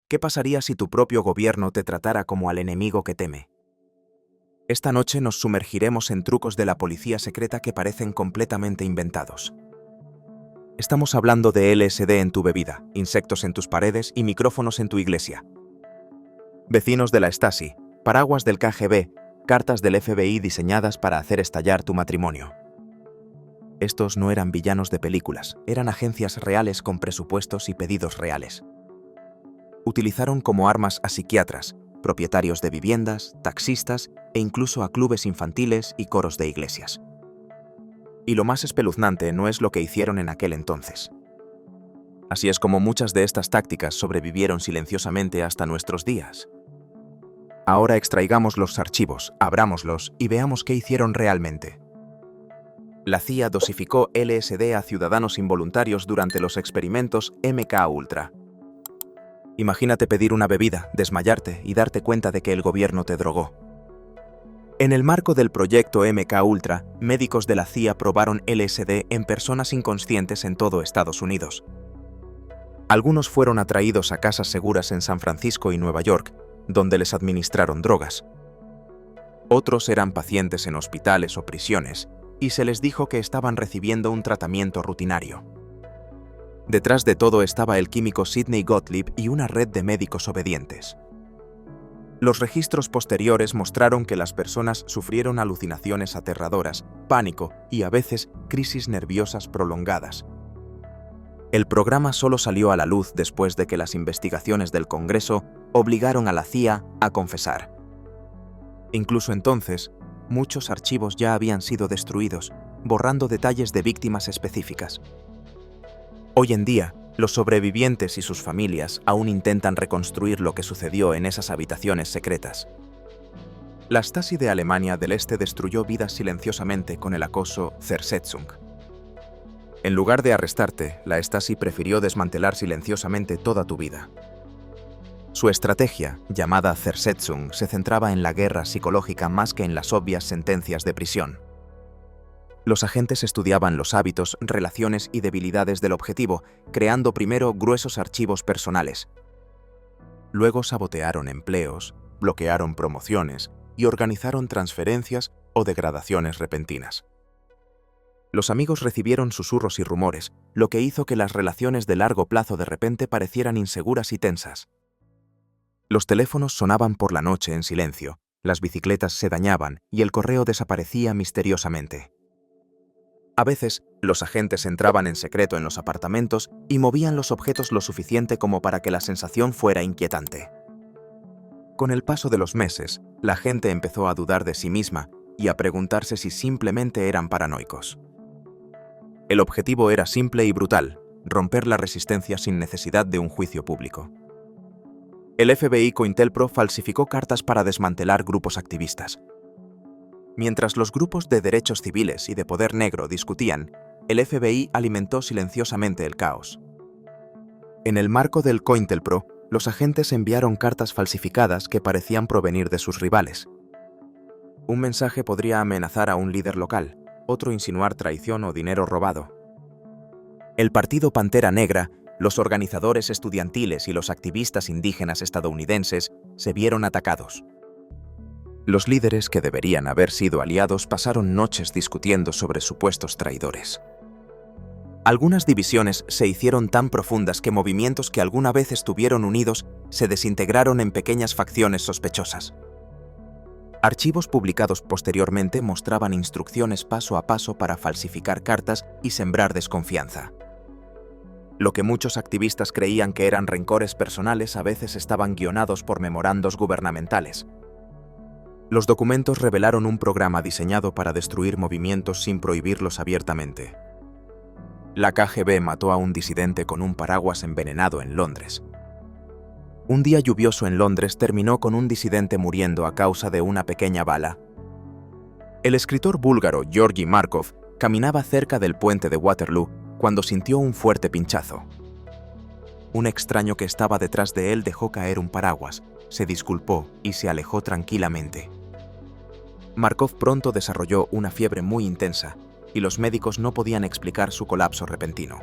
¿Qué pasaría si tu propio gobierno te tratara como al enemigo que teme? Esta noche nos sumergiremos en trucos de la policía secreta que parecen completamente inventados. Estamos hablando de LSD en tu bebida, insectos en tus paredes y micrófonos en tu iglesia. Vecinos de la Stasi, paraguas del KGB, cartas del FBI diseñadas para hacer estallar tu matrimonio. Estos no eran villanos de películas, eran agencias reales con presupuestos y pedidos reales. Utilizaron como armas a psiquiatras, propietarios de viviendas, taxistas e incluso a clubes infantiles y coros de iglesias. Y lo más espeluznante no es lo que hicieron en aquel entonces. Así es como muchas de estas tácticas sobrevivieron silenciosamente hasta nuestros días. Ahora extraigamos los archivos, abrámoslos y veamos qué hicieron realmente. La CIA dosificó LSD a ciudadanos involuntarios durante los experimentos MKUltra. Imagínate pedir una bebida, desmayarte y darte cuenta de que el gobierno te drogó. En el marco del proyecto MKUltra, médicos de la CIA probaron LSD en personas inconscientes en todo Estados Unidos. Algunos fueron atraídos a casas seguras en San Francisco y Nueva York, donde les administraron drogas. Otros eran pacientes en hospitales o prisiones, y se les dijo que estaban recibiendo un tratamiento rutinario. Detrás de todo estaba el químico Sidney Gottlieb y una red de médicos obedientes. Los registros posteriores mostraron que las personas sufrieron alucinaciones aterradoras, pánico y a veces crisis nerviosas prolongadas. El programa solo salió a la luz después de que las investigaciones del Congreso obligaron a la CIA a confesar. Incluso entonces, muchos archivos ya habían sido destruidos, borrando detalles de víctimas específicas. Hoy en día, los sobrevivientes y sus familias aún intentan reconstruir lo que sucedió en esas habitaciones secretas. La Stasi de Alemania del Este destruyó vidas silenciosamente con el acoso Zersetzung. En lugar de arrestarte, la Stasi prefirió desmantelar silenciosamente toda tu vida. Su estrategia, llamada Zersetzung, se centraba en la guerra psicológica más que en las obvias sentencias de prisión. Los agentes estudiaban los hábitos, relaciones y debilidades del objetivo, creando primero gruesos archivos personales. Luego sabotearon empleos, bloquearon promociones y organizaron transferencias o degradaciones repentinas. Los amigos recibieron susurros y rumores, lo que hizo que las relaciones de largo plazo de repente parecieran inseguras y tensas. Los teléfonos sonaban por la noche en silencio, las bicicletas se dañaban y el correo desaparecía misteriosamente. A veces, los agentes entraban en secreto en los apartamentos y movían los objetos lo suficiente como para que la sensación fuera inquietante. Con el paso de los meses, la gente empezó a dudar de sí misma y a preguntarse si simplemente eran paranoicos. El objetivo era simple y brutal: romper la resistencia sin necesidad de un juicio público. El FBI COINTELPRO falsificó cartas para desmantelar grupos activistas. Mientras los grupos de derechos civiles y de poder negro discutían, el FBI alimentó silenciosamente el caos. En el marco del COINTELPRO, los agentes enviaron cartas falsificadas que parecían provenir de sus rivales. Un mensaje podría amenazar a un líder local, otro insinuar traición o dinero robado. El Partido Pantera Negra, los organizadores estudiantiles y los activistas indígenas estadounidenses se vieron atacados. Los líderes que deberían haber sido aliados pasaron noches discutiendo sobre supuestos traidores. Algunas divisiones se hicieron tan profundas que movimientos que alguna vez estuvieron unidos se desintegraron en pequeñas facciones sospechosas. Archivos publicados posteriormente mostraban instrucciones paso a paso para falsificar cartas y sembrar desconfianza. Lo que muchos activistas creían que eran rencores personales a veces estaban guionados por memorandos gubernamentales. Los documentos revelaron un programa diseñado para destruir movimientos sin prohibirlos abiertamente. La KGB mató a un disidente con un paraguas envenenado en Londres. Un día lluvioso en Londres terminó con un disidente muriendo a causa de una pequeña bala. El escritor búlgaro Georgi Markov caminaba cerca del puente de Waterloo cuando sintió un fuerte pinchazo. Un extraño que estaba detrás de él dejó caer un paraguas, se disculpó y se alejó tranquilamente. Markov pronto desarrolló una fiebre muy intensa y los médicos no podían explicar su colapso repentino.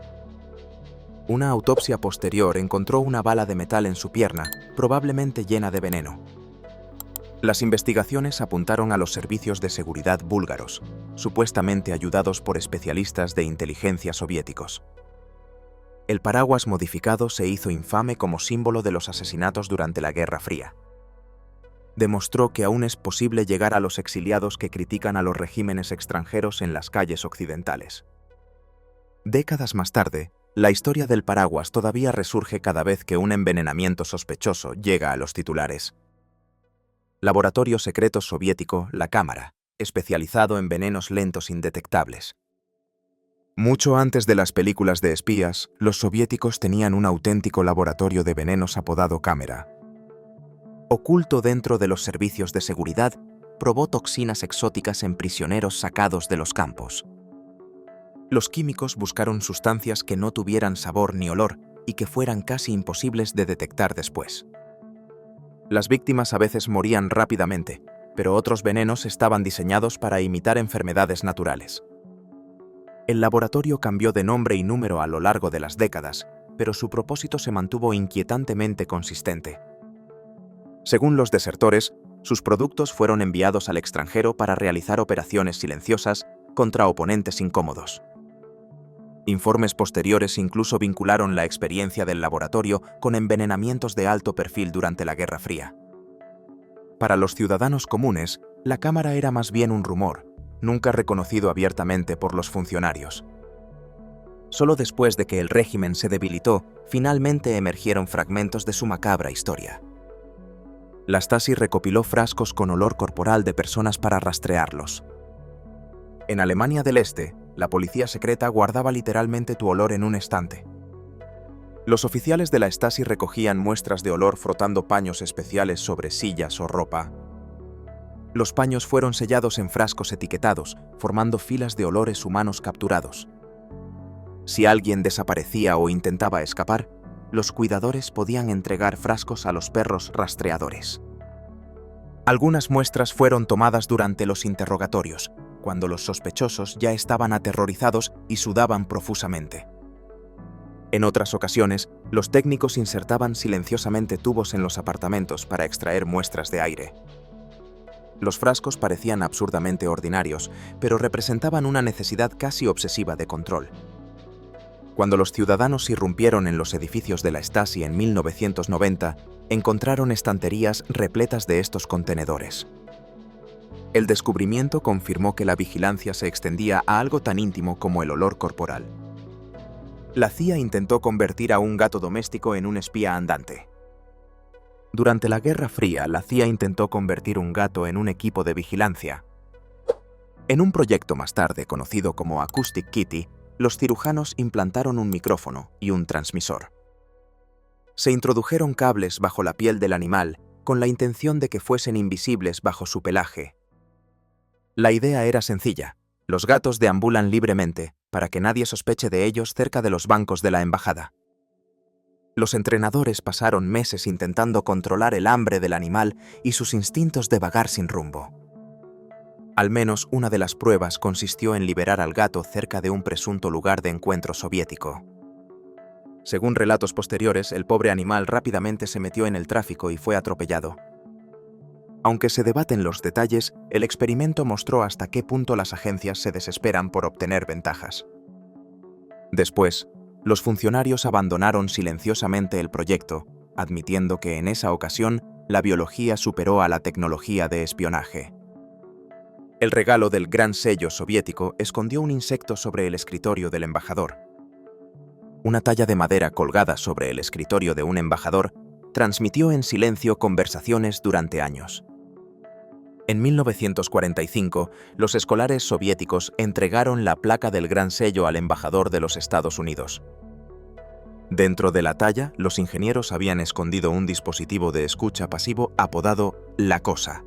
Una autopsia posterior encontró una bala de metal en su pierna, probablemente llena de veneno. Las investigaciones apuntaron a los servicios de seguridad búlgaros, supuestamente ayudados por especialistas de inteligencia soviéticos. El paraguas modificado se hizo infame como símbolo de los asesinatos durante la Guerra Fría. Demostró que aún es posible llegar a los exiliados que critican a los regímenes extranjeros en las calles occidentales. Décadas más tarde, la historia del paraguas todavía resurge cada vez que un envenenamiento sospechoso llega a los titulares. Laboratorio secreto soviético, la Cámara, especializado en venenos lentos indetectables. Mucho antes de las películas de espías, los soviéticos tenían un auténtico laboratorio de venenos apodado Cámara. Oculto dentro de los servicios de seguridad, probó toxinas exóticas en prisioneros sacados de los campos. Los químicos buscaron sustancias que no tuvieran sabor ni olor y que fueran casi imposibles de detectar después. Las víctimas a veces morían rápidamente, pero otros venenos estaban diseñados para imitar enfermedades naturales. El laboratorio cambió de nombre y número a lo largo de las décadas, pero su propósito se mantuvo inquietantemente consistente. Según los desertores, sus productos fueron enviados al extranjero para realizar operaciones silenciosas contra oponentes incómodos. Informes posteriores incluso vincularon la experiencia del laboratorio con envenenamientos de alto perfil durante la Guerra Fría. Para los ciudadanos comunes, la Cámara era más bien un rumor, nunca reconocido abiertamente por los funcionarios. Solo después de que el régimen se debilitó, finalmente emergieron fragmentos de su macabra historia. La Stasi recopiló frascos con olor corporal de personas para rastrearlos. En Alemania del Este, la policía secreta guardaba literalmente tu olor en un estante. Los oficiales de la Stasi recogían muestras de olor frotando paños especiales sobre sillas o ropa. Los paños fueron sellados en frascos etiquetados, formando filas de olores humanos capturados. Si alguien desaparecía o intentaba escapar, los cuidadores podían entregar frascos a los perros rastreadores. Algunas muestras fueron tomadas durante los interrogatorios, cuando los sospechosos ya estaban aterrorizados y sudaban profusamente. En otras ocasiones, los técnicos insertaban silenciosamente tubos en los apartamentos para extraer muestras de aire. Los frascos parecían absurdamente ordinarios, pero representaban una necesidad casi obsesiva de control. Cuando los ciudadanos irrumpieron en los edificios de la Stasi en 1990, encontraron estanterías repletas de estos contenedores. El descubrimiento confirmó que la vigilancia se extendía a algo tan íntimo como el olor corporal. La CIA intentó convertir a un gato doméstico en un espía andante. Durante la Guerra Fría, la CIA intentó convertir un gato en un equipo de vigilancia. En un proyecto más tarde conocido como Acoustic Kitty, los cirujanos implantaron un micrófono y un transmisor. Se introdujeron cables bajo la piel del animal con la intención de que fuesen invisibles bajo su pelaje. La idea era sencilla: los gatos deambulan libremente para que nadie sospeche de ellos cerca de los bancos de la embajada. Los entrenadores pasaron meses intentando controlar el hambre del animal y sus instintos de vagar sin rumbo. Al menos una de las pruebas consistió en liberar al gato cerca de un presunto lugar de encuentro soviético. Según relatos posteriores, el pobre animal rápidamente se metió en el tráfico y fue atropellado. Aunque se debaten los detalles, el experimento mostró hasta qué punto las agencias se desesperan por obtener ventajas. Después, los funcionarios abandonaron silenciosamente el proyecto, admitiendo que en esa ocasión la biología superó a la tecnología de espionaje. El regalo del gran sello soviético escondió un insecto sobre el escritorio del embajador. Una talla de madera colgada sobre el escritorio de un embajador transmitió en silencio conversaciones durante años. En 1945, los escolares soviéticos entregaron la placa del gran sello al embajador de los Estados Unidos. Dentro de la talla, los ingenieros habían escondido un dispositivo de escucha pasivo apodado La Cosa.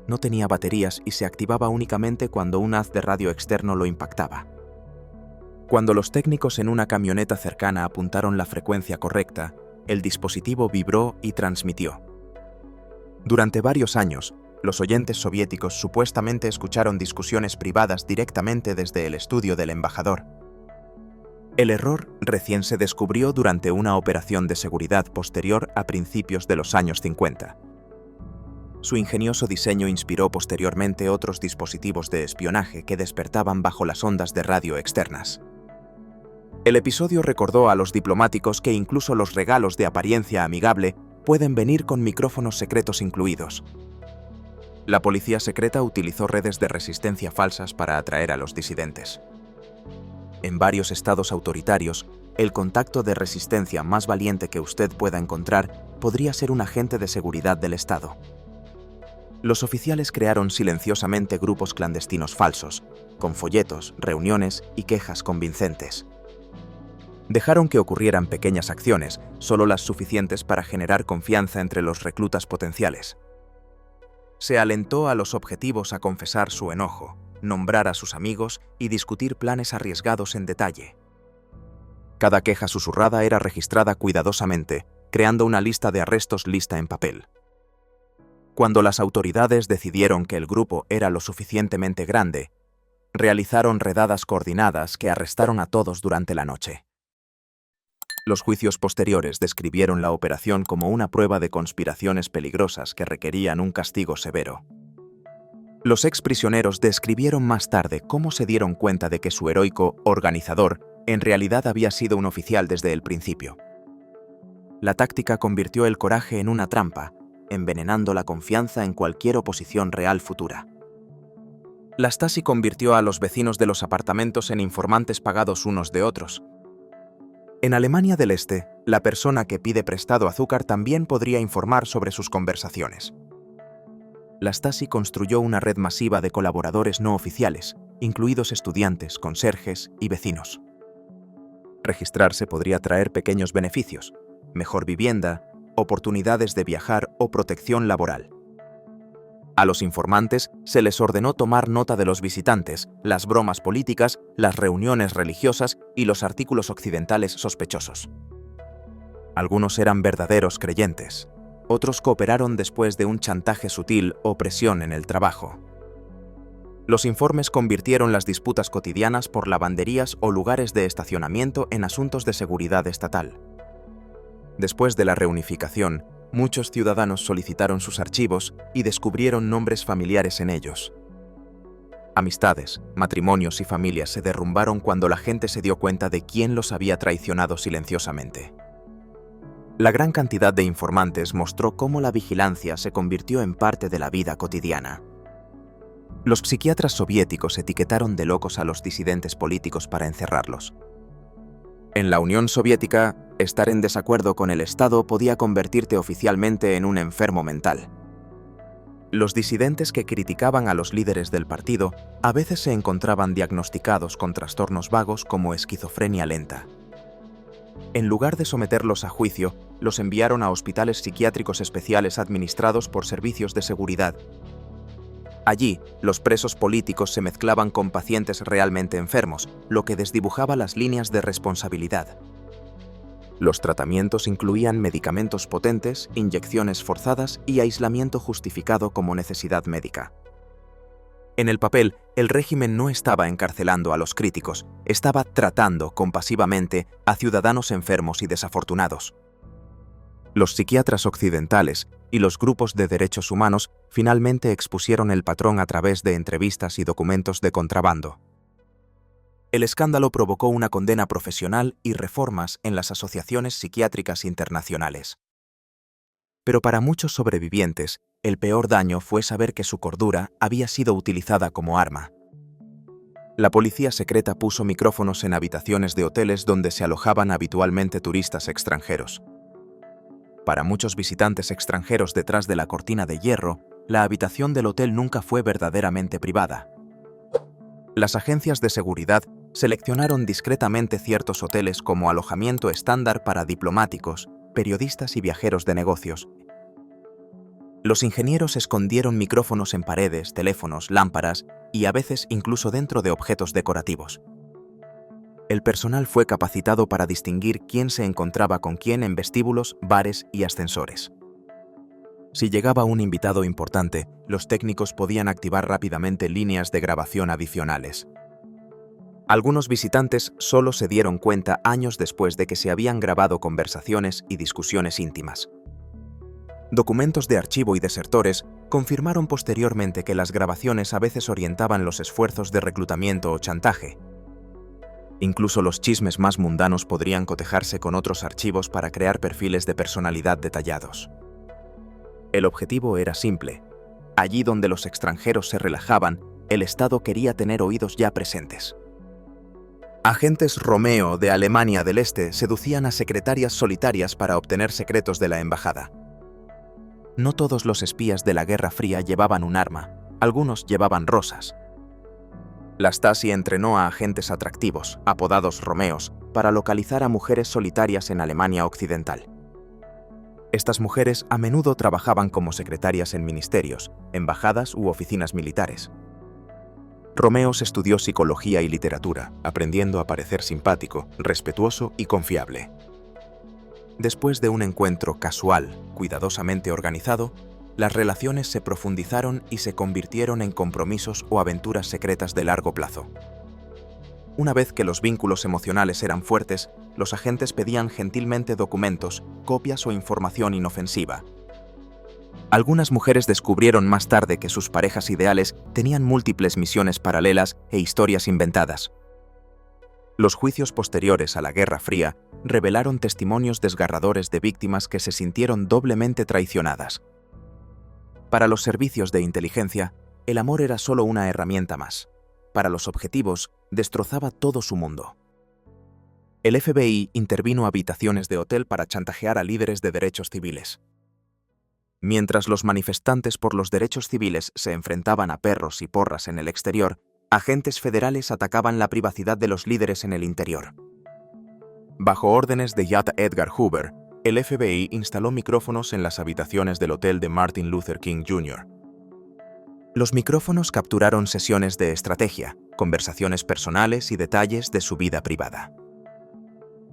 No tenía baterías y se activaba únicamente cuando un haz de radio externo lo impactaba. Cuando los técnicos en una camioneta cercana apuntaron la frecuencia correcta, el dispositivo vibró y transmitió. Durante varios años, los oyentes soviéticos supuestamente escucharon discusiones privadas directamente desde el estudio del embajador. El error recién se descubrió durante una operación de seguridad posterior a principios de los años 50. Su ingenioso diseño inspiró posteriormente otros dispositivos de espionaje que despertaban bajo las ondas de radio externas. El episodio recordó a los diplomáticos que incluso los regalos de apariencia amigable pueden venir con micrófonos secretos incluidos. La policía secreta utilizó redes de resistencia falsas para atraer a los disidentes. En varios estados autoritarios, el contacto de resistencia más valiente que usted pueda encontrar podría ser un agente de seguridad del Estado. Los oficiales crearon silenciosamente grupos clandestinos falsos, con folletos, reuniones y quejas convincentes. Dejaron que ocurrieran pequeñas acciones, solo las suficientes para generar confianza entre los reclutas potenciales. Se alentó a los objetivos a confesar su enojo, nombrar a sus amigos y discutir planes arriesgados en detalle. Cada queja susurrada era registrada cuidadosamente, creando una lista de arrestos lista en papel. Cuando las autoridades decidieron que el grupo era lo suficientemente grande, realizaron redadas coordinadas que arrestaron a todos durante la noche. Los juicios posteriores describieron la operación como una prueba de conspiraciones peligrosas que requerían un castigo severo. Los exprisioneros describieron más tarde cómo se dieron cuenta de que su heroico organizador en realidad había sido un oficial desde el principio. La táctica convirtió el coraje en una trampa, envenenando la confianza en cualquier oposición real futura. La Stasi convirtió a los vecinos de los apartamentos en informantes pagados unos de otros. En Alemania del Este, la persona que pide prestado azúcar también podría informar sobre sus conversaciones. La Stasi construyó una red masiva de colaboradores no oficiales, incluidos estudiantes, conserjes y vecinos. Registrarse podría traer pequeños beneficios, mejor vivienda, oportunidades de viajar o protección laboral. A los informantes se les ordenó tomar nota de los visitantes, las bromas políticas, las reuniones religiosas y los artículos occidentales sospechosos. Algunos eran verdaderos creyentes, otros cooperaron después de un chantaje sutil o presión en el trabajo. Los informes convirtieron las disputas cotidianas por lavanderías o lugares de estacionamiento en asuntos de seguridad estatal. Después de la reunificación, muchos ciudadanos solicitaron sus archivos y descubrieron nombres familiares en ellos. Amistades, matrimonios y familias se derrumbaron cuando la gente se dio cuenta de quién los había traicionado silenciosamente. La gran cantidad de informantes mostró cómo la vigilancia se convirtió en parte de la vida cotidiana. Los psiquiatras soviéticos etiquetaron de locos a los disidentes políticos para encerrarlos. En la Unión Soviética, estar en desacuerdo con el Estado podía convertirte oficialmente en un enfermo mental. Los disidentes que criticaban a los líderes del partido a veces se encontraban diagnosticados con trastornos vagos como esquizofrenia lenta. En lugar de someterlos a juicio, los enviaron a hospitales psiquiátricos especiales administrados por servicios de seguridad. Allí, los presos políticos se mezclaban con pacientes realmente enfermos, lo que desdibujaba las líneas de responsabilidad. Los tratamientos incluían medicamentos potentes, inyecciones forzadas y aislamiento justificado como necesidad médica. En el papel, el régimen no estaba encarcelando a los críticos, estaba tratando compasivamente a ciudadanos enfermos y desafortunados. Los psiquiatras occidentales y los grupos de derechos humanos finalmente expusieron el patrón a través de entrevistas y documentos de contrabando. El escándalo provocó una condena profesional y reformas en las asociaciones psiquiátricas internacionales. Pero para muchos sobrevivientes, el peor daño fue saber que su cordura había sido utilizada como arma. La policía secreta puso micrófonos en habitaciones de hoteles donde se alojaban habitualmente turistas extranjeros. Para muchos visitantes extranjeros detrás de la cortina de hierro, la habitación del hotel nunca fue verdaderamente privada. Las agencias de seguridad seleccionaron discretamente ciertos hoteles como alojamiento estándar para diplomáticos, periodistas y viajeros de negocios. Los ingenieros escondieron micrófonos en paredes, teléfonos, lámparas y a veces incluso dentro de objetos decorativos. El personal fue capacitado para distinguir quién se encontraba con quién en vestíbulos, bares y ascensores. Si llegaba un invitado importante, los técnicos podían activar rápidamente líneas de grabación adicionales. Algunos visitantes solo se dieron cuenta años después de que se habían grabado conversaciones y discusiones íntimas. Documentos de archivo y desertores confirmaron posteriormente que las grabaciones a veces orientaban los esfuerzos de reclutamiento o chantaje. Incluso los chismes más mundanos podrían cotejarse con otros archivos para crear perfiles de personalidad detallados. El objetivo era simple. Allí donde los extranjeros se relajaban, el Estado quería tener oídos ya presentes. Agentes Romeo de Alemania del Este seducían a secretarias solitarias para obtener secretos de la embajada. No todos los espías de la Guerra Fría llevaban un arma, algunos llevaban rosas. La Stasi entrenó a agentes atractivos, apodados Romeos, para localizar a mujeres solitarias en Alemania Occidental. Estas mujeres a menudo trabajaban como secretarias en ministerios, embajadas u oficinas militares. Romeos estudió psicología y literatura, aprendiendo a parecer simpático, respetuoso y confiable. Después de un encuentro casual, cuidadosamente organizado, las relaciones se profundizaron y se convirtieron en compromisos o aventuras secretas de largo plazo. Una vez que los vínculos emocionales eran fuertes, los agentes pedían gentilmente documentos, copias o información inofensiva. Algunas mujeres descubrieron más tarde que sus parejas ideales tenían múltiples misiones paralelas e historias inventadas. Los juicios posteriores a la Guerra Fría revelaron testimonios desgarradores de víctimas que se sintieron doblemente traicionadas. Para los servicios de inteligencia, el amor era solo una herramienta más. Para los objetivos, destrozaba todo su mundo. El FBI intervino habitaciones de hotel para chantajear a líderes de derechos civiles. Mientras los manifestantes por los derechos civiles se enfrentaban a perros y porras en el exterior, agentes federales atacaban la privacidad de los líderes en el interior. Bajo órdenes de J. Edgar Hoover, el FBI instaló micrófonos en las habitaciones del hotel de Martin Luther King Jr. Los micrófonos capturaron sesiones de estrategia, conversaciones personales y detalles de su vida privada.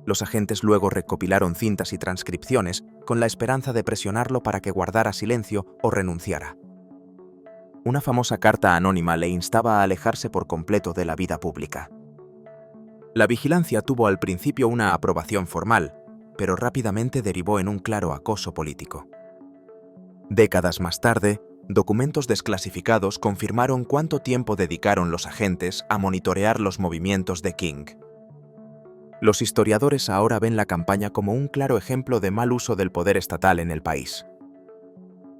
Los agentes luego recopilaron cintas y transcripciones con la esperanza de presionarlo para que guardara silencio o renunciara. Una famosa carta anónima le instaba a alejarse por completo de la vida pública. La vigilancia tuvo al principio una aprobación formal, pero rápidamente derivó en un claro acoso político. Décadas más tarde, documentos desclasificados confirmaron cuánto tiempo dedicaron los agentes a monitorear los movimientos de King. Los historiadores ahora ven la campaña como un claro ejemplo de mal uso del poder estatal en el país.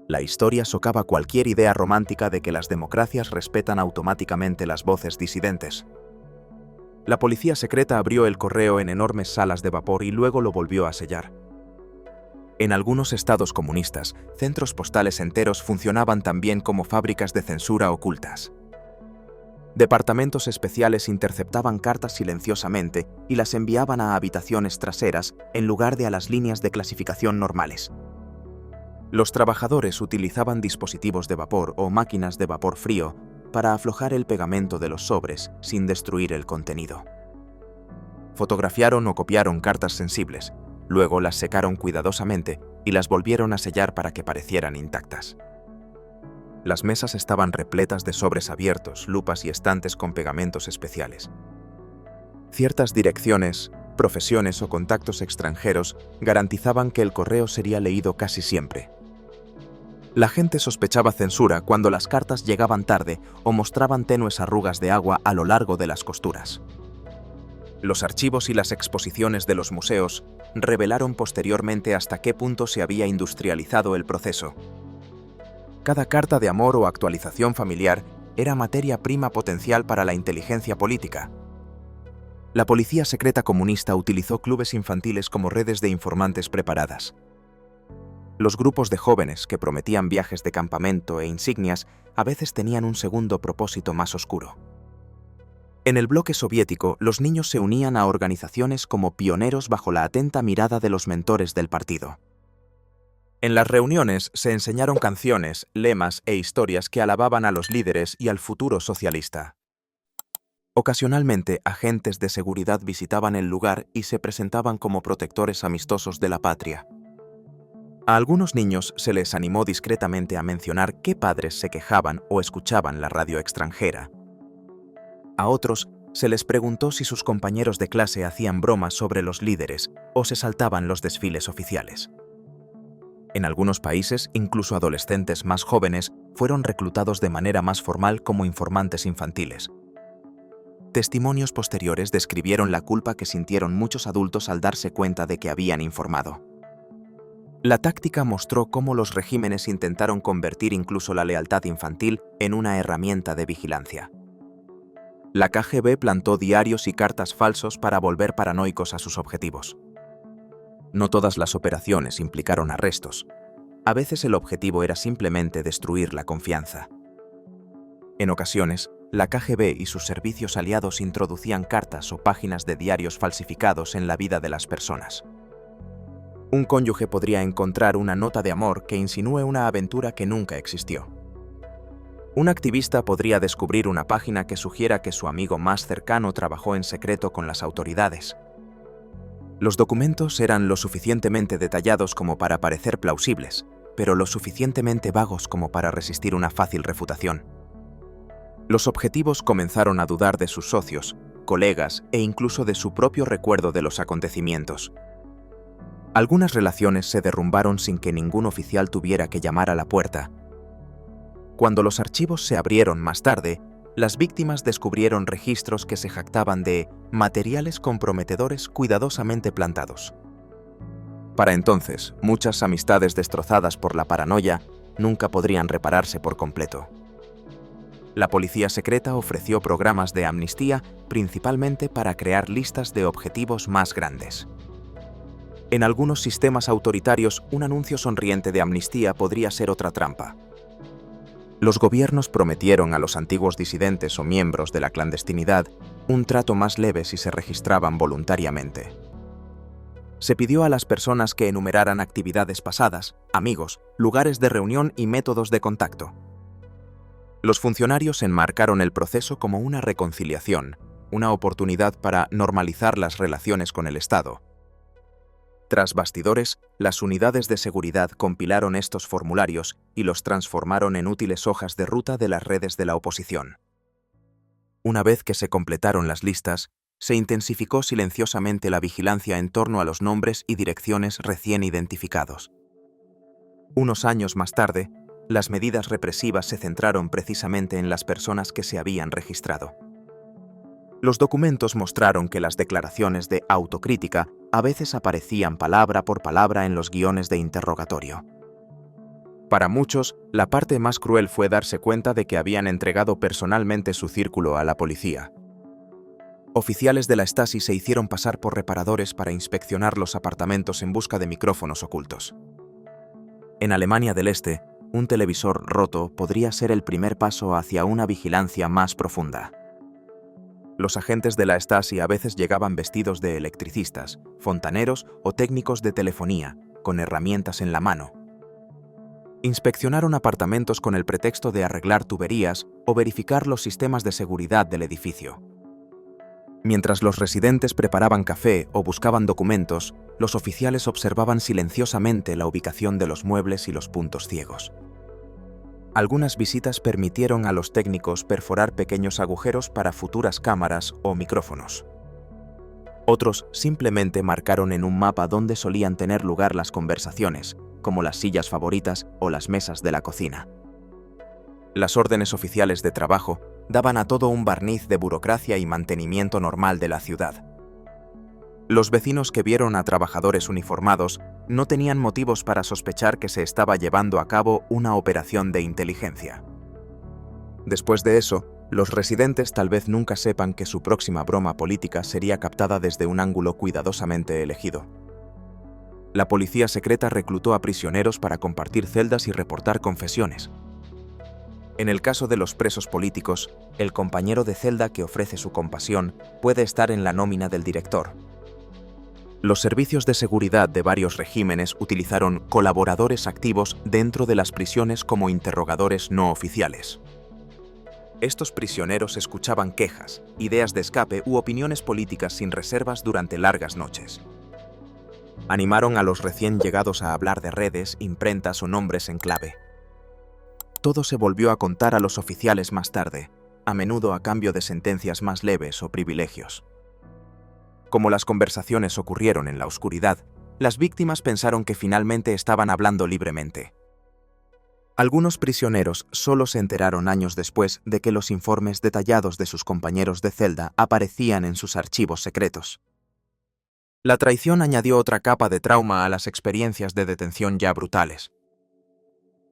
La historia socava cualquier idea romántica de que las democracias respetan automáticamente las voces disidentes. La policía secreta abrió el correo en enormes salas de vapor y luego lo volvió a sellar. En algunos estados comunistas, centros postales enteros funcionaban también como fábricas de censura ocultas. Departamentos especiales interceptaban cartas silenciosamente y las enviaban a habitaciones traseras en lugar de a las líneas de clasificación normales. Los trabajadores utilizaban dispositivos de vapor o máquinas de vapor frío para aflojar el pegamento de los sobres sin destruir el contenido. Fotografiaron o copiaron cartas sensibles, luego las secaron cuidadosamente y las volvieron a sellar para que parecieran intactas. Las mesas estaban repletas de sobres abiertos, lupas y estantes con pegamentos especiales. Ciertas direcciones, profesiones o contactos extranjeros garantizaban que el correo sería leído casi siempre. La gente sospechaba censura cuando las cartas llegaban tarde o mostraban tenues arrugas de agua a lo largo de las costuras. Los archivos y las exposiciones de los museos revelaron posteriormente hasta qué punto se había industrializado el proceso. Cada carta de amor o actualización familiar era materia prima potencial para la inteligencia política. La policía secreta comunista utilizó clubes infantiles como redes de informantes preparadas. Los grupos de jóvenes que prometían viajes de campamento e insignias a veces tenían un segundo propósito más oscuro. En el bloque soviético, los niños se unían a organizaciones como pioneros bajo la atenta mirada de los mentores del partido. En las reuniones se enseñaron canciones, lemas e historias que alababan a los líderes y al futuro socialista. Ocasionalmente, agentes de seguridad visitaban el lugar y se presentaban como protectores amistosos de la patria. A algunos niños se les animó discretamente a mencionar qué padres se quejaban o escuchaban la radio extranjera. A otros Se les preguntó si sus compañeros de clase hacían bromas sobre los líderes o se saltaban los desfiles oficiales. En algunos países, incluso adolescentes más jóvenes fueron reclutados de manera más formal como informantes infantiles. Testimonios posteriores describieron la culpa que sintieron muchos adultos al darse cuenta de que habían informado. La táctica mostró cómo los regímenes intentaron convertir incluso la lealtad infantil en una herramienta de vigilancia. La KGB plantó diarios y cartas falsos para volver paranoicos a sus objetivos. No todas las operaciones implicaron arrestos. A veces el objetivo era simplemente destruir la confianza. En ocasiones, la KGB y sus servicios aliados introducían cartas o páginas de diarios falsificados en la vida de las personas. Un cónyuge podría encontrar una nota de amor que insinúe una aventura que nunca existió. Un activista podría descubrir una página que sugiera que su amigo más cercano trabajó en secreto con las autoridades. Los documentos eran lo suficientemente detallados como para parecer plausibles, pero lo suficientemente vagos como para resistir una fácil refutación. Los objetivos comenzaron a dudar de sus socios, colegas e incluso de su propio recuerdo de los acontecimientos. Algunas relaciones se derrumbaron sin que ningún oficial tuviera que llamar a la puerta. Cuando los archivos se abrieron más tarde, las víctimas descubrieron registros que se jactaban de materiales comprometedores cuidadosamente plantados. Para entonces, muchas amistades destrozadas por la paranoia nunca podrían repararse por completo. La policía secreta ofreció programas de amnistía principalmente para crear listas de objetivos más grandes. En algunos sistemas autoritarios, un anuncio sonriente de amnistía podría ser otra trampa. Los gobiernos prometieron a los antiguos disidentes o miembros de la clandestinidad un trato más leve si se registraban voluntariamente. Se pidió a las personas que enumeraran actividades pasadas, amigos, lugares de reunión y métodos de contacto. Los funcionarios enmarcaron el proceso como una reconciliación, una oportunidad para normalizar las relaciones con el Estado. Tras bastidores, las unidades de seguridad compilaron estos formularios y los transformaron en útiles hojas de ruta de las redes de la oposición. Una vez que se completaron las listas, se intensificó silenciosamente la vigilancia en torno a los nombres y direcciones recién identificados. Unos años más tarde, las medidas represivas se centraron precisamente en las personas que se habían registrado. Los documentos mostraron que las declaraciones de autocrítica a veces aparecían palabra por palabra en los guiones de interrogatorio. Para muchos, la parte más cruel fue darse cuenta de que habían entregado personalmente su círculo a la policía. Oficiales de la Stasi se hicieron pasar por reparadores para inspeccionar los apartamentos en busca de micrófonos ocultos. En Alemania del Este, un televisor roto podría ser el primer paso hacia una vigilancia más profunda. Los agentes de la Stasi a veces llegaban vestidos de electricistas, fontaneros o técnicos de telefonía, con herramientas en la mano. Inspeccionaron apartamentos con el pretexto de arreglar tuberías o verificar los sistemas de seguridad del edificio. Mientras los residentes preparaban café o buscaban documentos, los oficiales observaban silenciosamente la ubicación de los muebles y los puntos ciegos. Algunas visitas permitieron a los técnicos perforar pequeños agujeros para futuras cámaras o micrófonos. Otros simplemente marcaron en un mapa dónde solían tener lugar las conversaciones, como las sillas favoritas o las mesas de la cocina. Las órdenes oficiales de trabajo daban a todo un barniz de burocracia y mantenimiento normal de la ciudad. Los vecinos que vieron a trabajadores uniformados no tenían motivos para sospechar que se estaba llevando a cabo una operación de inteligencia. Después de eso, los residentes tal vez nunca sepan que su próxima broma política sería captada desde un ángulo cuidadosamente elegido. La policía secreta reclutó a prisioneros para compartir celdas y reportar confesiones. En el caso de los presos políticos, el compañero de celda que ofrece su compasión puede estar en la nómina del director. Los servicios de seguridad de varios regímenes utilizaron colaboradores activos dentro de las prisiones como interrogadores no oficiales. Estos prisioneros escuchaban quejas, ideas de escape u opiniones políticas sin reservas durante largas noches. Animaron a los recién llegados a hablar de redes, imprentas o nombres en clave. Todo se volvió a contar a los oficiales más tarde, a menudo a cambio de sentencias más leves o privilegios. Como las conversaciones ocurrieron en la oscuridad, las víctimas pensaron que finalmente estaban hablando libremente. Algunos prisioneros solo se enteraron años después de que los informes detallados de sus compañeros de celda aparecían en sus archivos secretos. La traición añadió otra capa de trauma a las experiencias de detención ya brutales.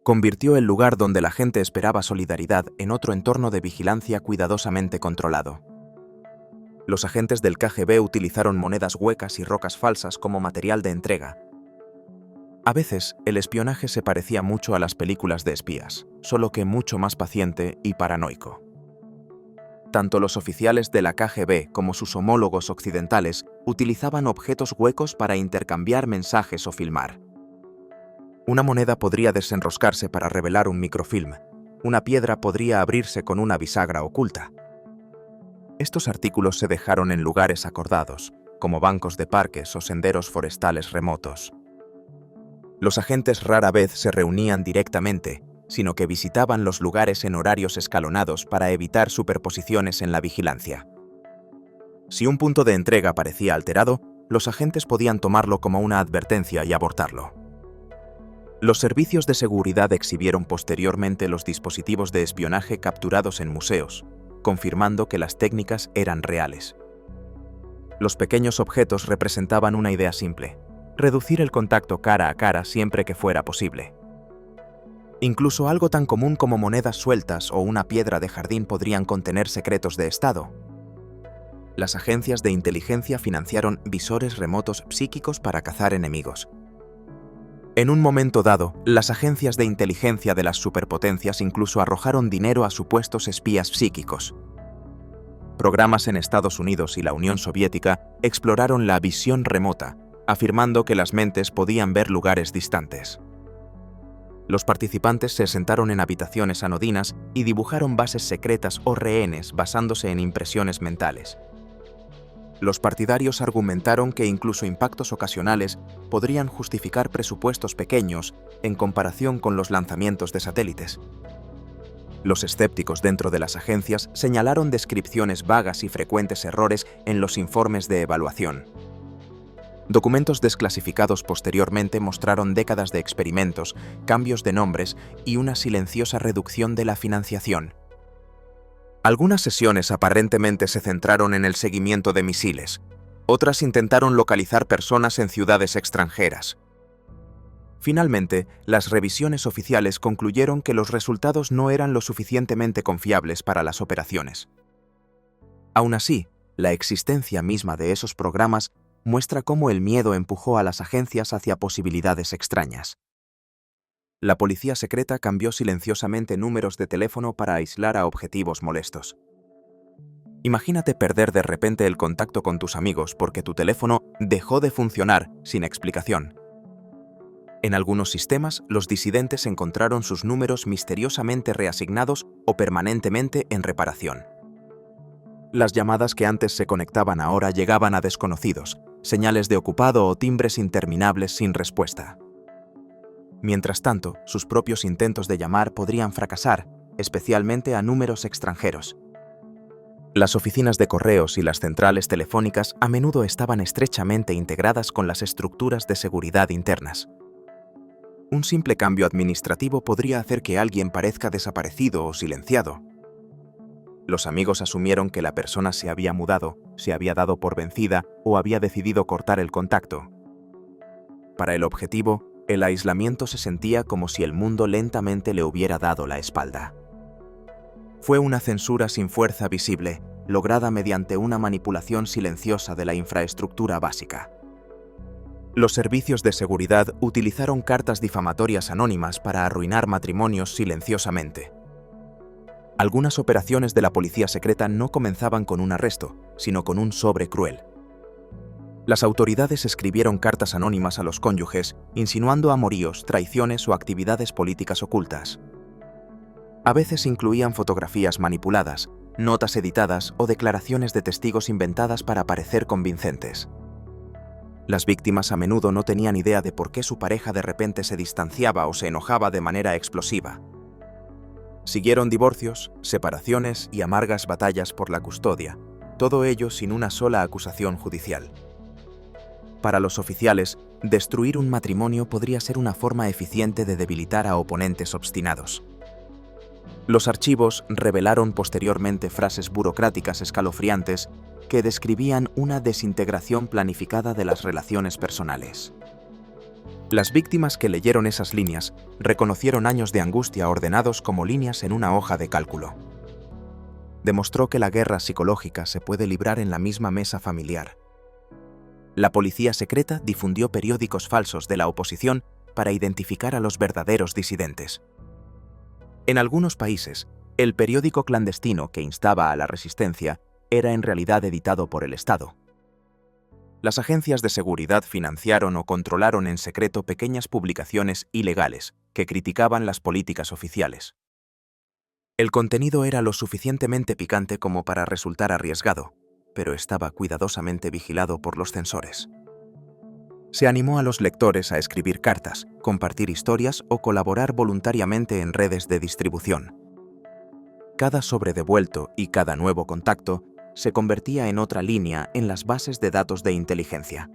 Convirtió el lugar donde la gente esperaba solidaridad en otro entorno de vigilancia cuidadosamente controlado. Los agentes del KGB utilizaron monedas huecas y rocas falsas como material de entrega. A veces, el espionaje se parecía mucho a las películas de espías, solo que mucho más paciente y paranoico. Tanto los oficiales de la KGB como sus homólogos occidentales utilizaban objetos huecos para intercambiar mensajes o filmar. Una moneda podría desenroscarse para revelar un microfilm. Una piedra podría abrirse con una bisagra oculta. Estos artículos se dejaron en lugares acordados, como bancos de parques o senderos forestales remotos. Los agentes rara vez se reunían directamente, sino que visitaban los lugares en horarios escalonados para evitar superposiciones en la vigilancia. Si un punto de entrega parecía alterado, los agentes podían tomarlo como una advertencia y abortarlo. Los servicios de seguridad exhibieron posteriormente los dispositivos de espionaje capturados en museos, confirmando que las técnicas eran reales. Los pequeños objetos representaban una idea simple: reducir el contacto cara a cara siempre que fuera posible. Incluso algo tan común como monedas sueltas o una piedra de jardín podrían contener secretos de Estado. Las agencias de inteligencia financiaron visores remotos psíquicos para cazar enemigos. En un momento dado, las agencias de inteligencia de las superpotencias incluso arrojaron dinero a supuestos espías psíquicos. Programas en Estados Unidos y la Unión Soviética exploraron la visión remota, afirmando que las mentes podían ver lugares distantes. Los participantes se sentaron en habitaciones anodinas y dibujaron bases secretas o rehenes basándose en impresiones mentales. Los partidarios argumentaron que incluso impactos ocasionales podrían justificar presupuestos pequeños en comparación con los lanzamientos de satélites. Los escépticos dentro de las agencias señalaron descripciones vagas y frecuentes errores en los informes de evaluación. Documentos desclasificados posteriormente mostraron décadas de experimentos, cambios de nombres y una silenciosa reducción de la financiación. Algunas sesiones aparentemente se centraron en el seguimiento de misiles, otras intentaron localizar personas en ciudades extranjeras. Finalmente, las revisiones oficiales concluyeron que los resultados no eran lo suficientemente confiables para las operaciones. Aún así, la existencia misma de esos programas muestra cómo el miedo empujó a las agencias hacia posibilidades extrañas. La policía secreta cambió silenciosamente números de teléfono para aislar a objetivos molestos. Imagínate perder de repente el contacto con tus amigos porque tu teléfono dejó de funcionar sin explicación. En algunos sistemas, los disidentes encontraron sus números misteriosamente reasignados o permanentemente en reparación. Las llamadas que antes se conectaban ahora llegaban a desconocidos, señales de ocupado o timbres interminables sin respuesta. Mientras tanto, sus propios intentos de llamar podrían fracasar, especialmente a números extranjeros. Las oficinas de correos y las centrales telefónicas a menudo estaban estrechamente integradas con las estructuras de seguridad internas. Un simple cambio administrativo podría hacer que alguien parezca desaparecido o silenciado. Los amigos asumieron que la persona se había mudado, se había dado por vencida o había decidido cortar el contacto. Para el objetivo, el aislamiento se sentía como si el mundo lentamente le hubiera dado la espalda. Fue una censura sin fuerza visible, lograda mediante una manipulación silenciosa de la infraestructura básica. Los servicios de seguridad utilizaron cartas difamatorias anónimas para arruinar matrimonios silenciosamente. Algunas operaciones de la policía secreta no comenzaban con un arresto, sino con un sobre cruel. Las autoridades escribieron cartas anónimas a los cónyuges, insinuando amoríos, traiciones o actividades políticas ocultas. A veces incluían fotografías manipuladas, notas editadas o declaraciones de testigos inventadas para parecer convincentes. Las víctimas a menudo no tenían idea de por qué su pareja de repente se distanciaba o se enojaba de manera explosiva. Siguieron divorcios, separaciones y amargas batallas por la custodia, todo ello sin una sola acusación judicial. Para los oficiales, destruir un matrimonio podría ser una forma eficiente de debilitar a oponentes obstinados. Los archivos revelaron posteriormente frases burocráticas escalofriantes que describían una desintegración planificada de las relaciones personales. Las víctimas que leyeron esas líneas reconocieron años de angustia ordenados como líneas en una hoja de cálculo. Demostró que la guerra psicológica se puede librar en la misma mesa familiar. La policía secreta difundió periódicos falsos de la oposición para identificar a los verdaderos disidentes. En algunos países, el periódico clandestino que instaba a la resistencia era en realidad editado por el Estado. Las agencias de seguridad financiaron o controlaron en secreto pequeñas publicaciones ilegales que criticaban las políticas oficiales. El contenido era lo suficientemente picante como para resultar arriesgado, pero estaba cuidadosamente vigilado por los censores. Se animó a los lectores a escribir cartas, compartir historias o colaborar voluntariamente en redes de distribución. Cada sobredevuelto y cada nuevo contacto se convertía en otra línea en las bases de datos de inteligencia.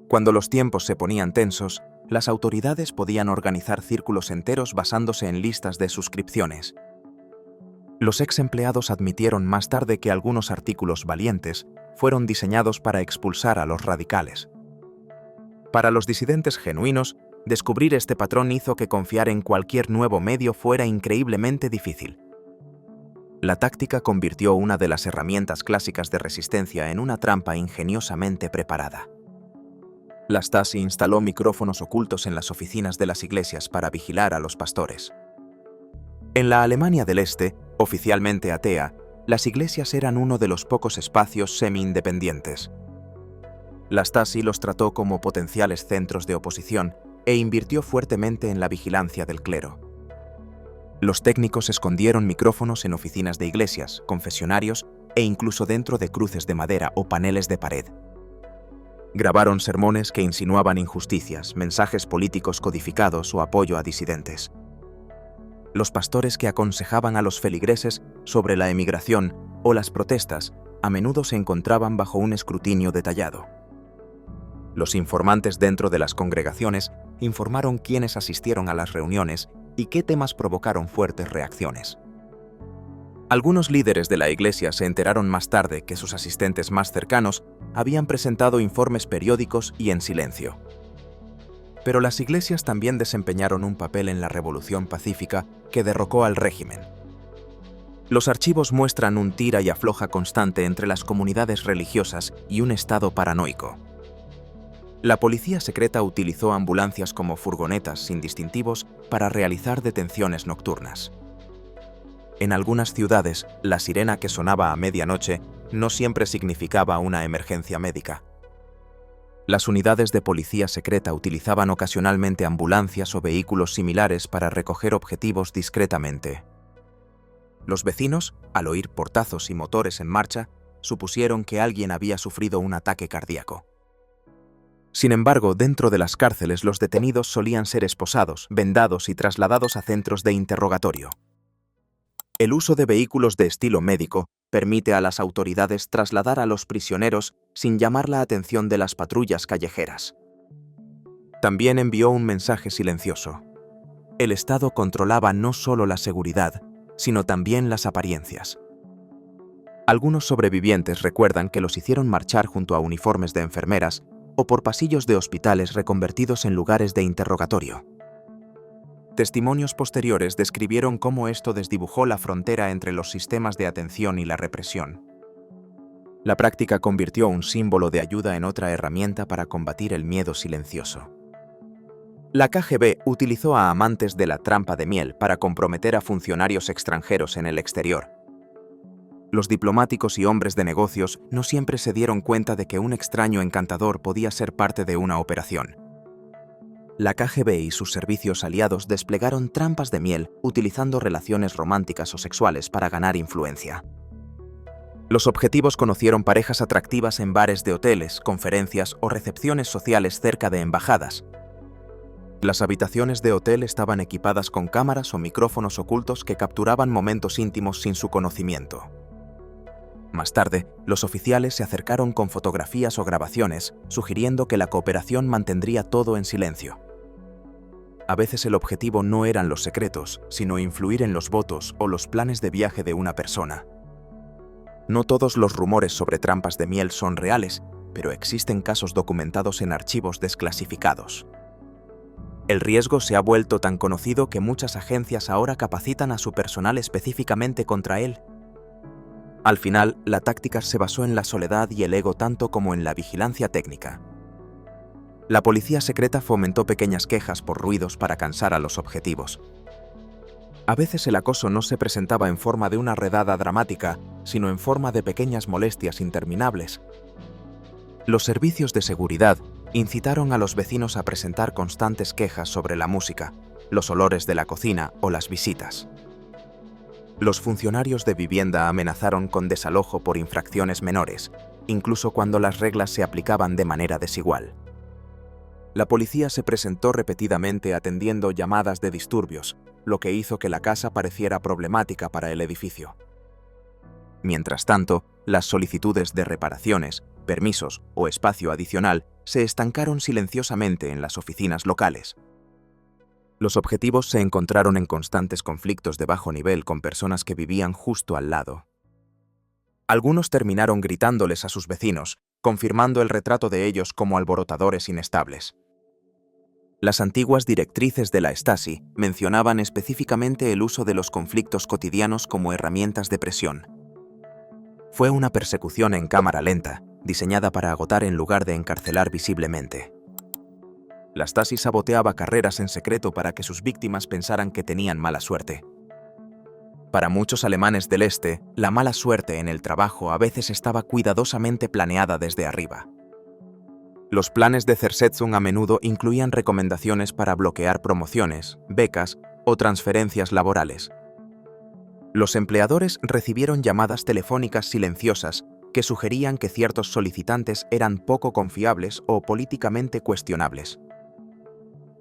Cuando los tiempos se ponían tensos, las autoridades podían organizar círculos enteros basándose en listas de suscripciones. Los ex empleados admitieron más tarde que algunos artículos valientes fueron diseñados para expulsar a los radicales. Para los disidentes genuinos, descubrir este patrón hizo que confiar en cualquier nuevo medio fuera increíblemente difícil. La táctica convirtió una de las herramientas clásicas de resistencia en una trampa ingeniosamente preparada. La Stasi instaló micrófonos ocultos en las oficinas de las iglesias para vigilar a los pastores. En la Alemania del Este, oficialmente atea, las iglesias eran uno de los pocos espacios semi-independientes. La Stasi los trató como potenciales centros de oposición e invirtió fuertemente en la vigilancia del clero. Los técnicos escondieron micrófonos en oficinas de iglesias, confesionarios e incluso dentro de cruces de madera o paneles de pared. Grabaron sermones que insinuaban injusticias, mensajes políticos codificados o apoyo a disidentes. Los pastores que aconsejaban a los feligreses sobre la emigración o las protestas a menudo se encontraban bajo un escrutinio detallado. Los informantes dentro de las congregaciones informaron quiénes asistieron a las reuniones y qué temas provocaron fuertes reacciones. Algunos líderes de la iglesia se enteraron más tarde que sus asistentes más cercanos habían presentado informes periódicos y en silencio. Pero las iglesias también desempeñaron un papel en la revolución pacífica que derrocó al régimen. Los archivos muestran un tira y afloja constante entre las comunidades religiosas y un estado paranoico. La policía secreta utilizó ambulancias como furgonetas sin distintivos para realizar detenciones nocturnas. En algunas ciudades, la sirena que sonaba a medianoche no siempre significaba una emergencia médica. Las unidades de policía secreta utilizaban ocasionalmente ambulancias o vehículos similares para recoger objetivos discretamente. Los vecinos, al oír portazos y motores en marcha, supusieron que alguien había sufrido un ataque cardíaco. Sin embargo, dentro de las cárceles los detenidos solían ser esposados, vendados y trasladados a centros de interrogatorio. El uso de vehículos de estilo médico permite a las autoridades trasladar a los prisioneros sin llamar la atención de las patrullas callejeras. También envió un mensaje silencioso. El Estado controlaba no solo la seguridad, sino también las apariencias. Algunos sobrevivientes recuerdan que los hicieron marchar junto a uniformes de enfermeras o por pasillos de hospitales reconvertidos en lugares de interrogatorio. Testimonios posteriores describieron cómo esto desdibujó la frontera entre los sistemas de atención y la represión. La práctica convirtió un símbolo de ayuda en otra herramienta para combatir el miedo silencioso. La KGB utilizó a amantes de la trampa de miel para comprometer a funcionarios extranjeros en el exterior. Los diplomáticos y hombres de negocios no siempre se dieron cuenta de que un extraño encantador podía ser parte de una operación. La KGB y sus servicios aliados desplegaron trampas de miel utilizando relaciones románticas o sexuales para ganar influencia. Los objetivos conocieron parejas atractivas en bares de hoteles, conferencias o recepciones sociales cerca de embajadas. Las habitaciones de hotel estaban equipadas con cámaras o micrófonos ocultos que capturaban momentos íntimos sin su conocimiento. Más tarde, los oficiales se acercaron con fotografías o grabaciones, sugiriendo que la cooperación mantendría todo en silencio. A veces el objetivo no eran los secretos, sino influir en los votos o los planes de viaje de una persona. No todos los rumores sobre trampas de miel son reales, pero existen casos documentados en archivos desclasificados. El riesgo se ha vuelto tan conocido que muchas agencias ahora capacitan a su personal específicamente contra él. Al final, la táctica se basó en la soledad y el ego tanto como en la vigilancia técnica. La policía secreta fomentó pequeñas quejas por ruidos para cansar a los objetivos. A veces el acoso no se presentaba en forma de una redada dramática, sino en forma de pequeñas molestias interminables. Los servicios de seguridad incitaron a los vecinos a presentar constantes quejas sobre la música, los olores de la cocina o las visitas. Los funcionarios de vivienda amenazaron con desalojo por infracciones menores, incluso cuando las reglas se aplicaban de manera desigual. La policía se presentó repetidamente atendiendo llamadas de disturbios, lo que hizo que la casa pareciera problemática para el edificio. Mientras tanto, las solicitudes de reparaciones, permisos o espacio adicional se estancaron silenciosamente en las oficinas locales. Los objetivos se encontraron en constantes conflictos de bajo nivel con personas que vivían justo al lado. Algunos terminaron gritándoles a sus vecinos, confirmando el retrato de ellos como alborotadores inestables. Las antiguas directrices de la Stasi mencionaban específicamente el uso de los conflictos cotidianos como herramientas de presión. Fue una persecución en cámara lenta, diseñada para agotar en lugar de encarcelar visiblemente. La Stasi saboteaba carreras en secreto para que sus víctimas pensaran que tenían mala suerte. Para muchos alemanes del este, la mala suerte en el trabajo a veces estaba cuidadosamente planeada desde arriba. Los planes de Zersetzung a menudo incluían recomendaciones para bloquear promociones, becas o transferencias laborales. Los empleadores recibieron llamadas telefónicas silenciosas que sugerían que ciertos solicitantes eran poco confiables o políticamente cuestionables.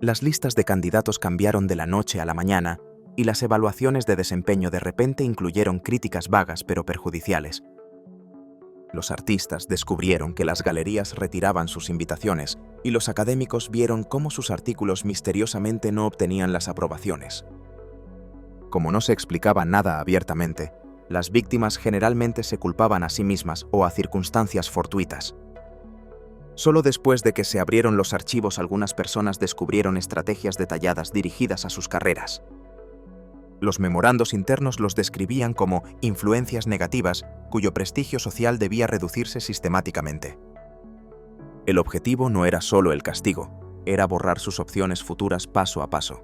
Las listas de candidatos cambiaron de la noche a la mañana y las evaluaciones de desempeño de repente incluyeron críticas vagas pero perjudiciales. Los artistas descubrieron que las galerías retiraban sus invitaciones y los académicos vieron cómo sus artículos misteriosamente no obtenían las aprobaciones. Como no se explicaba nada abiertamente, las víctimas generalmente se culpaban a sí mismas o a circunstancias fortuitas. Solo después de que se abrieron los archivos algunas personas descubrieron estrategias detalladas dirigidas a sus carreras. Los memorandos internos los describían como influencias negativas cuyo prestigio social debía reducirse sistemáticamente. El objetivo no era solo el castigo, era borrar sus opciones futuras paso a paso.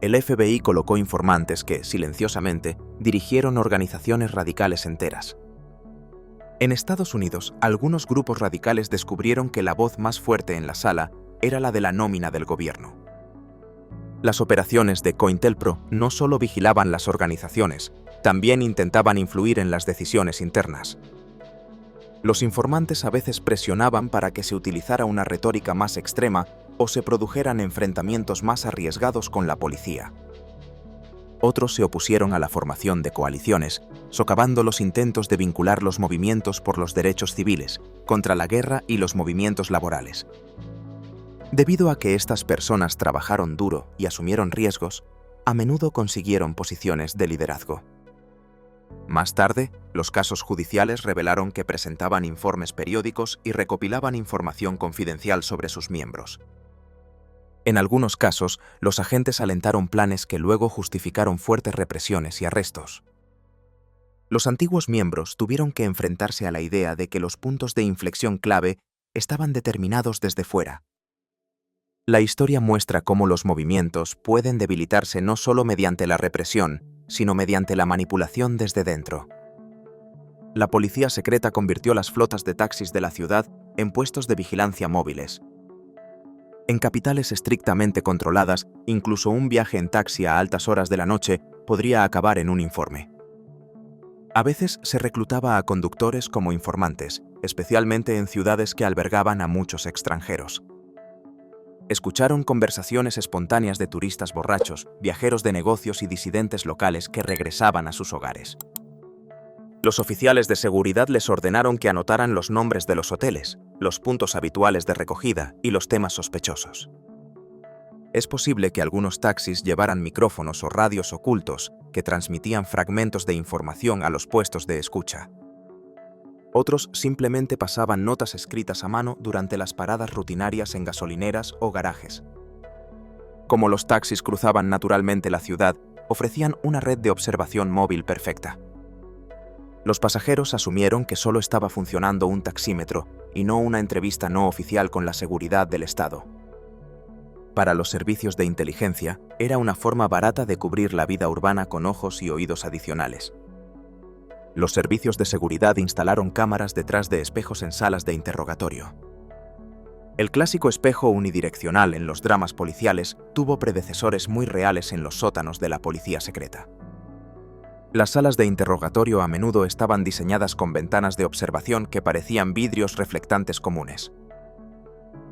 El FBI colocó informantes que, silenciosamente, dirigieron organizaciones radicales enteras. En Estados Unidos, algunos grupos radicales descubrieron que la voz más fuerte en la sala era la de la nómina del gobierno. Las operaciones de COINTELPRO no solo vigilaban las organizaciones, también intentaban influir en las decisiones internas. Los informantes a veces presionaban para que se utilizara una retórica más extrema o se produjeran enfrentamientos más arriesgados con la policía. Otros se opusieron a la formación de coaliciones, socavando los intentos de vincular los movimientos por los derechos civiles contra la guerra y los movimientos laborales. Debido a que estas personas trabajaron duro y asumieron riesgos, a menudo consiguieron posiciones de liderazgo. Más tarde, los casos judiciales revelaron que presentaban informes periódicos y recopilaban información confidencial sobre sus miembros. En algunos casos, los agentes alentaron planes que luego justificaron fuertes represiones y arrestos. Los antiguos miembros tuvieron que enfrentarse a la idea de que los puntos de inflexión clave estaban determinados desde fuera. La historia muestra cómo los movimientos pueden debilitarse no solo mediante la represión, sino mediante la manipulación desde dentro. La policía secreta convirtió las flotas de taxis de la ciudad en puestos de vigilancia móviles. En capitales estrictamente controladas, incluso un viaje en taxi a altas horas de la noche podría acabar en un informe. A veces se reclutaba a conductores como informantes, especialmente en ciudades que albergaban a muchos extranjeros. escucharon conversaciones espontáneas de turistas borrachos, viajeros de negocios y disidentes locales que regresaban a sus hogares. Los oficiales de seguridad les ordenaron que anotaran los nombres de los hoteles, los puntos habituales de recogida y los temas sospechosos. Es posible que algunos taxis llevaran micrófonos o radios ocultos que transmitían fragmentos de información a los puestos de escucha. Otros simplemente pasaban notas escritas a mano durante las paradas rutinarias en gasolineras o garajes. Como los taxis cruzaban naturalmente la ciudad, ofrecían una red de observación móvil perfecta. Los pasajeros asumieron que solo estaba funcionando un taxímetro y no una entrevista no oficial con la seguridad del Estado. Para los servicios de inteligencia, era una forma barata de cubrir la vida urbana con ojos y oídos adicionales. Los servicios de seguridad instalaron cámaras detrás de espejos en salas de interrogatorio. El clásico espejo unidireccional en los dramas policiales tuvo predecesores muy reales en los sótanos de la policía secreta. Las salas de interrogatorio a menudo estaban diseñadas con ventanas de observación que parecían vidrios reflectantes comunes.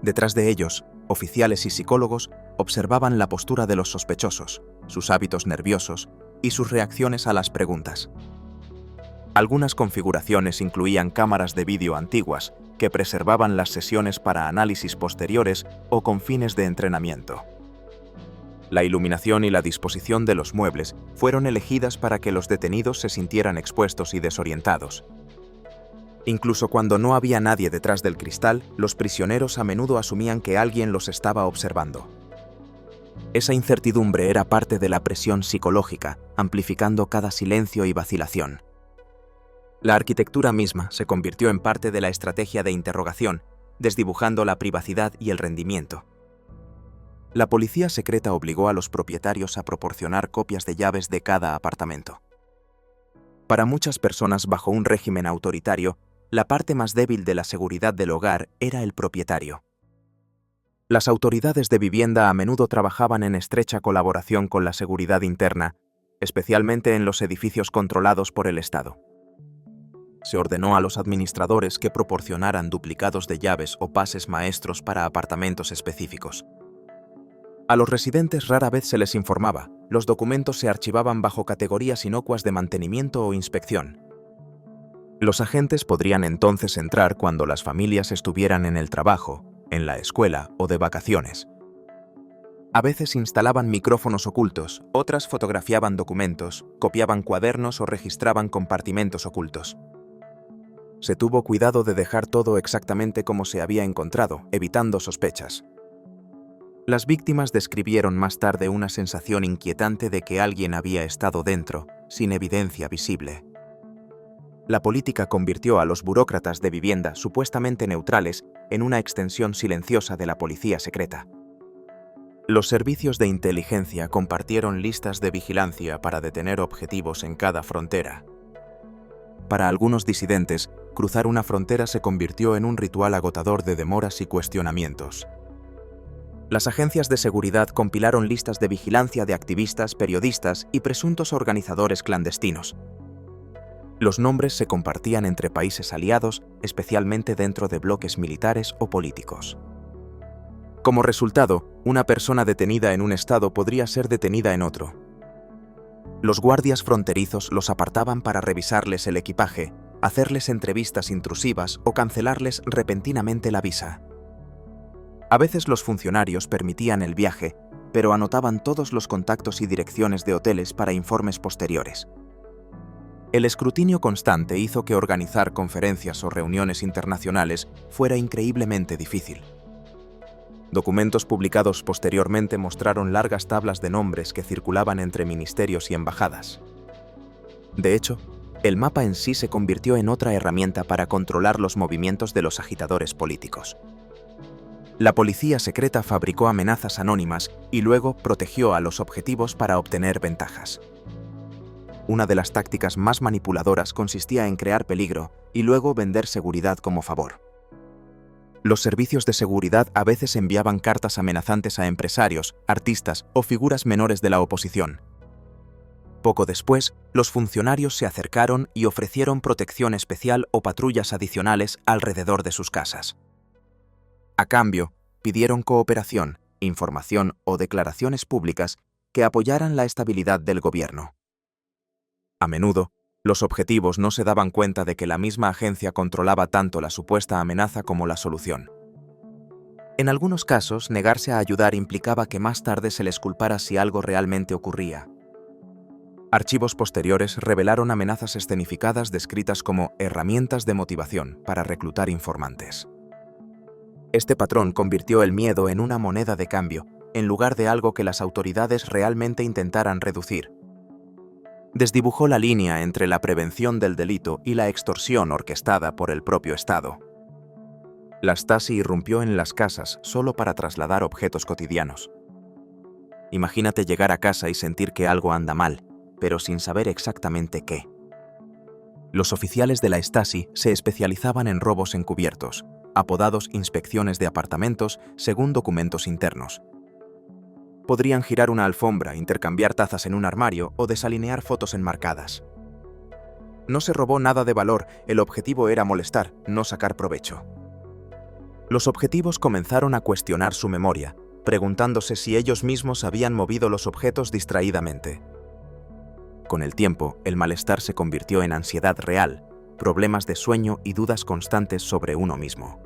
Detrás de ellos, oficiales y psicólogos observaban la postura de los sospechosos, sus hábitos nerviosos y sus reacciones a las preguntas. Algunas configuraciones incluían cámaras de vídeo antiguas que preservaban las sesiones para análisis posteriores o con fines de entrenamiento. La iluminación y la disposición de los muebles fueron elegidas para que los detenidos se sintieran expuestos y desorientados. Incluso cuando no había nadie detrás del cristal, los prisioneros a menudo asumían que alguien los estaba observando. Esa incertidumbre era parte de la presión psicológica, amplificando cada silencio y vacilación. La arquitectura misma se convirtió en parte de la estrategia de interrogación, desdibujando la privacidad y el rendimiento. La policía secreta obligó a los propietarios a proporcionar copias de llaves de cada apartamento. Para muchas personas bajo un régimen autoritario, la parte más débil de la seguridad del hogar era el propietario. Las autoridades de vivienda a menudo trabajaban en estrecha colaboración con la seguridad interna, especialmente en los edificios controlados por el Estado. Se ordenó a los administradores que proporcionaran duplicados de llaves o pases maestros para apartamentos específicos. A los residentes rara vez se les informaba, los documentos se archivaban bajo categorías inocuas de mantenimiento o inspección. Los agentes podrían entonces entrar cuando las familias estuvieran en el trabajo, en la escuela o de vacaciones. A veces instalaban micrófonos ocultos, otras fotografiaban documentos, copiaban cuadernos o registraban compartimentos ocultos. Se tuvo cuidado de dejar todo exactamente como se había encontrado, evitando sospechas. Las víctimas describieron más tarde una sensación inquietante de que alguien había estado dentro, sin evidencia visible. La política convirtió a los burócratas de vivienda supuestamente neutrales en una extensión silenciosa de la policía secreta. Los servicios de inteligencia compartieron listas de vigilancia para detener objetivos en cada frontera. Para algunos disidentes, cruzar una frontera se convirtió en un ritual agotador de demoras y cuestionamientos. Las agencias de seguridad compilaron listas de vigilancia de activistas, periodistas y presuntos organizadores clandestinos. Los nombres se compartían entre países aliados, especialmente dentro de bloques militares o políticos. Como resultado, una persona detenida en un estado podría ser detenida en otro. Los guardias fronterizos los apartaban para revisarles el equipaje, hacerles entrevistas intrusivas o cancelarles repentinamente la visa. A veces los funcionarios permitían el viaje, pero anotaban todos los contactos y direcciones de hoteles para informes posteriores. El escrutinio constante hizo que organizar conferencias o reuniones internacionales fuera increíblemente difícil. Documentos publicados posteriormente mostraron largas tablas de nombres que circulaban entre ministerios y embajadas. De hecho, el mapa en sí se convirtió en otra herramienta para controlar los movimientos de los agitadores políticos. La policía secreta fabricó amenazas anónimas y luego protegió a los objetivos para obtener ventajas. Una de las tácticas más manipuladoras consistía en crear peligro y luego vender seguridad como favor. Los servicios de seguridad a veces enviaban cartas amenazantes a empresarios, artistas o figuras menores de la oposición. Poco después, los funcionarios se acercaron y ofrecieron protección especial o patrullas adicionales alrededor de sus casas. A cambio, pidieron cooperación, información o declaraciones públicas que apoyaran la estabilidad del gobierno. A menudo, los objetivos no se daban cuenta de que la misma agencia controlaba tanto la supuesta amenaza como la solución. En algunos casos, negarse a ayudar implicaba que más tarde se les culpara si algo realmente ocurría. Archivos posteriores revelaron amenazas escenificadas descritas como herramientas de motivación para reclutar informantes. Este patrón convirtió el miedo en una moneda de cambio, en lugar de algo que las autoridades realmente intentaran reducir. Desdibujó la línea entre la prevención del delito y la extorsión orquestada por el propio Estado. La Stasi irrumpió en las casas solo para trasladar objetos cotidianos. Imagínate llegar a casa y sentir que algo anda mal, pero sin saber exactamente qué. Los oficiales de la Stasi se especializaban en robos encubiertos, apodados inspecciones de apartamentos según documentos internos. Podrían girar una alfombra, intercambiar tazas en un armario o desalinear fotos enmarcadas. No se robó nada de valor, el objetivo era molestar, no sacar provecho. Los objetivos comenzaron a cuestionar su memoria, preguntándose si ellos mismos habían movido los objetos distraídamente. Con el tiempo, el malestar se convirtió en ansiedad real, problemas de sueño y dudas constantes sobre uno mismo.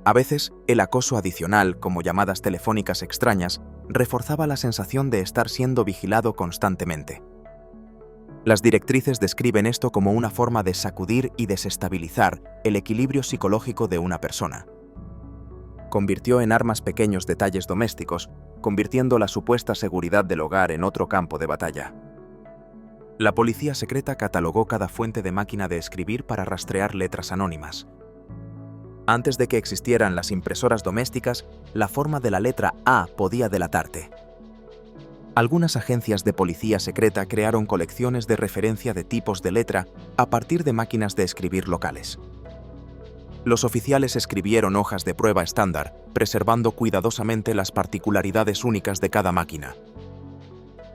A veces, el acoso adicional, como llamadas telefónicas extrañas, reforzaba la sensación de estar siendo vigilado constantemente. Las directrices describen esto como una forma de sacudir y desestabilizar el equilibrio psicológico de una persona. Convirtió en armas pequeños detalles domésticos, convirtiendo la supuesta seguridad del hogar en otro campo de batalla. La policía secreta catalogó cada fuente de máquina de escribir para rastrear letras anónimas. Antes de que existieran las impresoras domésticas, la forma de la letra A podía delatarte. Algunas agencias de policía secreta crearon colecciones de referencia de tipos de letra a partir de máquinas de escribir locales. Los oficiales escribieron hojas de prueba estándar, preservando cuidadosamente las particularidades únicas de cada máquina.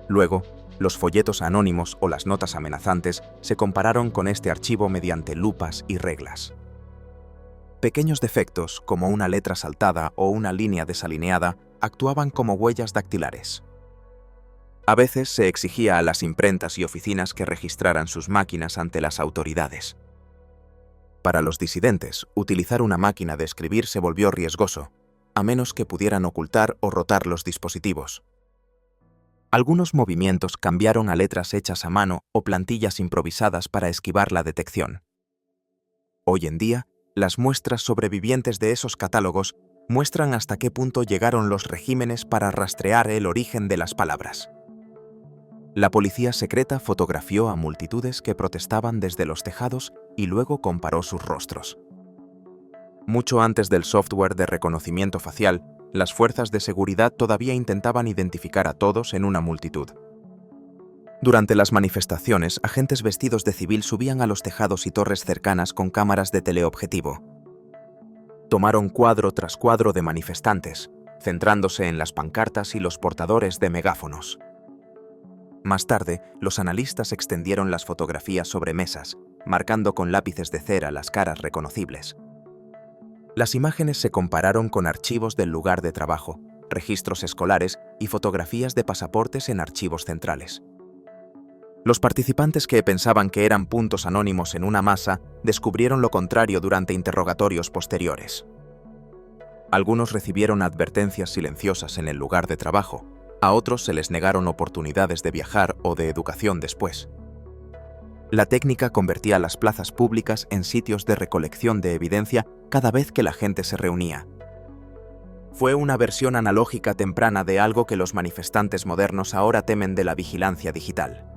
Luego, los folletos anónimos o las notas amenazantes se compararon con este archivo mediante lupas y reglas. Pequeños defectos, como una letra saltada o una línea desalineada, actuaban como huellas dactilares. A veces se exigía a las imprentas y oficinas que registraran sus máquinas ante las autoridades. Para los disidentes, utilizar una máquina de escribir se volvió riesgoso, a menos que pudieran ocultar o rotar los dispositivos. Algunos movimientos cambiaron a letras hechas a mano o plantillas improvisadas para esquivar la detección. Hoy en día, las muestras sobrevivientes de esos catálogos muestran hasta qué punto llegaron los regímenes para rastrear el origen de las palabras. La policía secreta fotografió a multitudes que protestaban desde los tejados y luego comparó sus rostros. Mucho antes del software de reconocimiento facial, las fuerzas de seguridad todavía intentaban identificar a todos en una multitud. Durante las manifestaciones, agentes vestidos de civil subían a los tejados y torres cercanas con cámaras de teleobjetivo. Tomaron cuadro tras cuadro de manifestantes, centrándose en las pancartas y los portadores de megáfonos. Más tarde, los analistas extendieron las fotografías sobre mesas, marcando con lápices de cera las caras reconocibles. Las imágenes se compararon con archivos del lugar de trabajo, registros escolares y fotografías de pasaportes en archivos centrales. Los participantes que pensaban que eran puntos anónimos en una masa descubrieron lo contrario durante interrogatorios posteriores. Algunos recibieron advertencias silenciosas en el lugar de trabajo, a otros se les negaron oportunidades de viajar o de educación después. La técnica convertía las plazas públicas en sitios de recolección de evidencia cada vez que la gente se reunía. Fue una versión analógica temprana de algo que los manifestantes modernos ahora temen de la vigilancia digital.